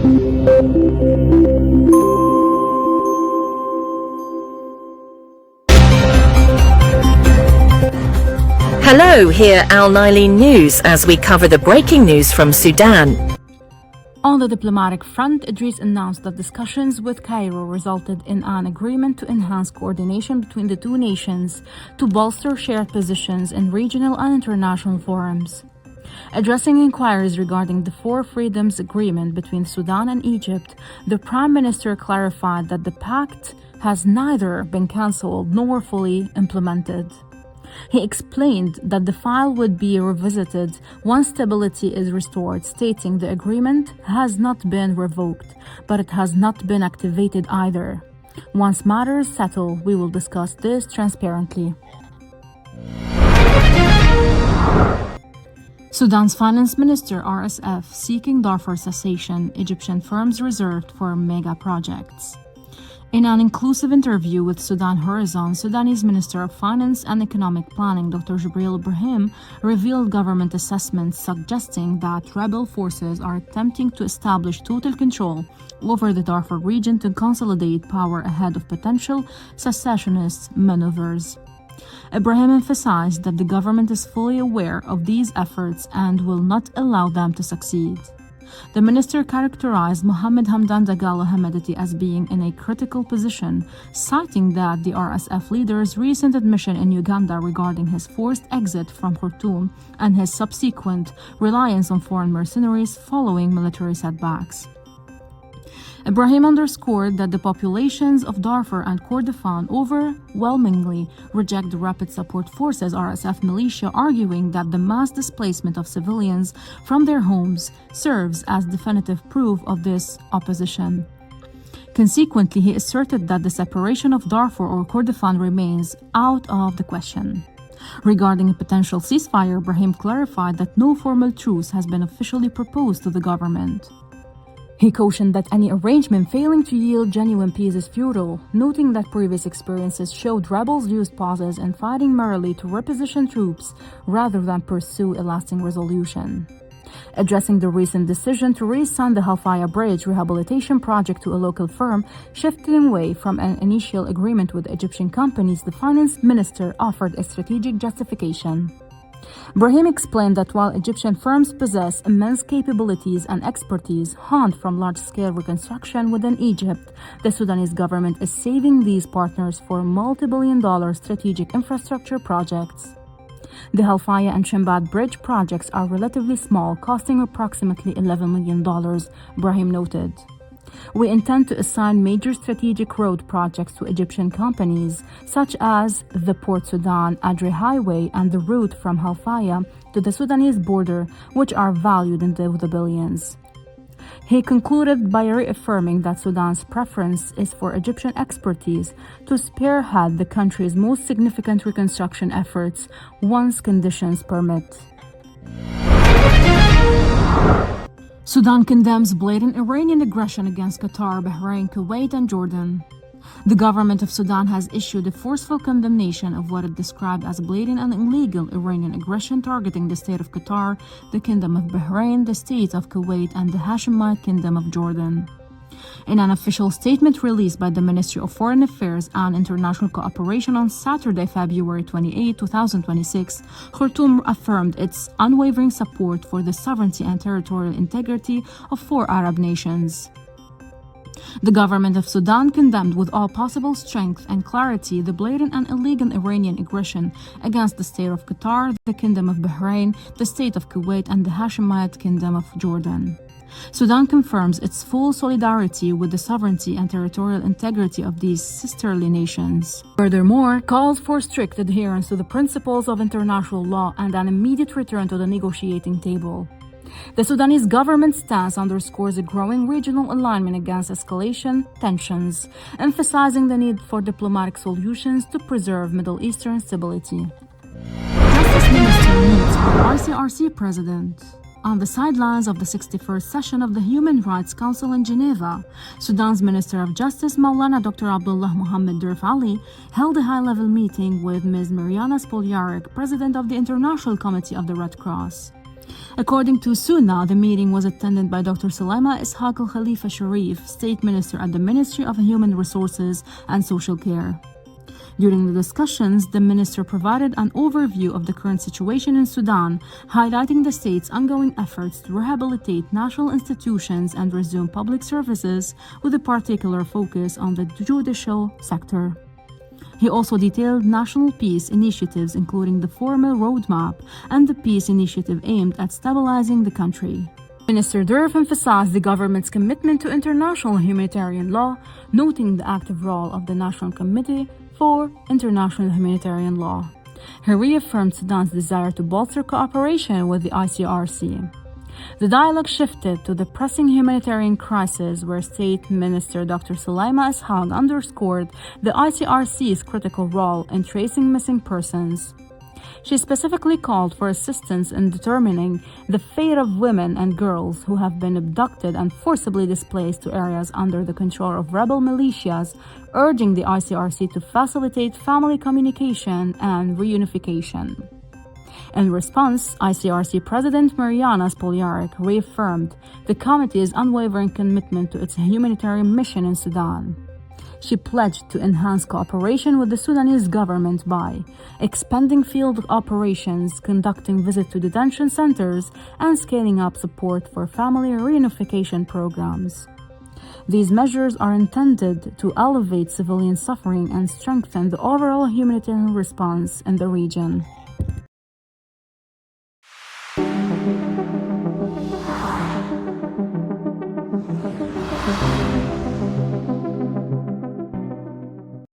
Hello, here Al Nilein News as we cover the breaking news from Sudan. On the diplomatic front, Idris announced that discussions with Cairo resulted in an agreement to enhance coordination between the two nations to bolster shared positions in regional and international forums. Addressing inquiries regarding the Four Freedoms Agreement between Sudan and Egypt, the Prime Minister clarified that the pact has neither been cancelled nor fully implemented. He explained that the file would be revisited once stability is restored, stating the agreement has not been revoked, but it has not been activated either. Once matters settle, we will discuss this transparently. Sudan's Finance Minister RSF seeking Darfur cessation, Egyptian firms reserved for mega projects. In an inclusive interview with Sudan Horizon, Sudanese Minister of Finance and Economic Planning Dr. Jibril Ibrahim revealed government assessments suggesting that rebel forces are attempting to establish total control over the Darfur region to consolidate power ahead of potential secessionist maneuvers. Ibrahim emphasized that the government is fully aware of these efforts and will not allow them to succeed. The minister characterized Mohammed Hamdan Dagalo Hamidati as being in a critical position, citing that the RSF leader's recent admission in Uganda regarding his forced exit from Khartoum and his subsequent reliance on foreign mercenaries following military setbacks. Ibrahim underscored that the populations of Darfur and Kordofan overwhelmingly reject the Rapid Support Forces RSF militia, arguing that the mass displacement of civilians from their homes serves as definitive proof of this opposition. Consequently, he asserted that the separation of Darfur or Kordofan remains out of the question. Regarding a potential ceasefire, Ibrahim clarified that no formal truce has been officially proposed to the government. He cautioned that any arrangement failing to yield genuine peace is futile, noting that previous experiences showed rebels used pauses in fighting merely to reposition troops rather than pursue a lasting resolution. Addressing the recent decision to re-sign the Halfaya Bridge rehabilitation project to a local firm, shifting away from an initial agreement with Egyptian companies, the finance minister offered a strategic justification. Ibrahim explained that while Egyptian firms possess immense capabilities and expertise honed from large-scale reconstruction within Egypt, the Sudanese government is saving these partners for multi-billion-dollar strategic infrastructure projects. The Halfaya and Shimbad Bridge projects are relatively small, costing approximately $11 million, Ibrahim noted. We intend to assign major strategic road projects to Egyptian companies, such as the Port Sudan Adre Highway and the route from Halfaya to the Sudanese border, which are valued in the billions. He concluded by reaffirming that Sudan's preference is for Egyptian expertise to spearhead the country's most significant reconstruction efforts once conditions permit. Sudan condemns blatant Iranian aggression against Qatar, Bahrain, Kuwait, and Jordan. The government of Sudan has issued a forceful condemnation of what it described as blatant and illegal Iranian aggression targeting the state of Qatar, the Kingdom of Bahrain, the state of Kuwait, and the Hashemite Kingdom of Jordan. In an official statement released by the Ministry of Foreign Affairs and International Cooperation on Saturday, February 28, 2026, Khartoum affirmed its unwavering support for the sovereignty and territorial integrity of four Arab nations. The government of Sudan condemned with all possible strength and clarity the blatant and illegal Iranian aggression against the state of Qatar, the Kingdom of Bahrain, the state of Kuwait, and the Hashemite Kingdom of Jordan. Sudan confirms its full solidarity with the sovereignty and territorial integrity of these sisterly nations. Furthermore, calls for strict adherence to the principles of international law and an immediate return to the negotiating table. The Sudanese government stance underscores a growing regional alignment against escalation tensions, emphasizing the need for diplomatic solutions to preserve Middle Eastern stability. Justice Minister meets with ICRC President. On the sidelines of the 61st session of the Human Rights Council in Geneva, Sudan's Minister of Justice Maulana Dr. Abdullah Mohammed Durf Ali held a high-level meeting with Ms. Mariana Spoljaric, President of the International Committee of the Red Cross. According to SUNA, the meeting was attended by Dr. Salama Ishaq Al Khalifa Sharif, State Minister at the Ministry of Human Resources and Social Care. During the discussions, the minister provided an overview of the current situation in Sudan, highlighting the state's ongoing efforts to rehabilitate national institutions and resume public services, with a particular focus on the judicial sector. He also detailed national peace initiatives, including the formal roadmap and the peace initiative aimed at stabilizing the country. Minister Durf emphasized the government's commitment to international humanitarian law, noting the active role of the National Committee for International Humanitarian Law. He reaffirmed Sudan's desire to bolster cooperation with the ICRC. The dialogue shifted to the pressing humanitarian crisis, where State Minister Dr. Salama Ishaq underscored the ICRC's critical role in tracing missing persons. She specifically called for assistance in determining the fate of women and girls who have been abducted and forcibly displaced to areas under the control of rebel militias, urging the ICRC to facilitate family communication and reunification. In response, ICRC President Mariana Spoljaric reaffirmed the committee's unwavering commitment to its humanitarian mission in Sudan. She pledged to enhance cooperation with the Sudanese government by expanding field operations, conducting visits to detention centers, and scaling up support for family reunification programs. These measures are intended to elevate civilian suffering and strengthen the overall humanitarian response in the region.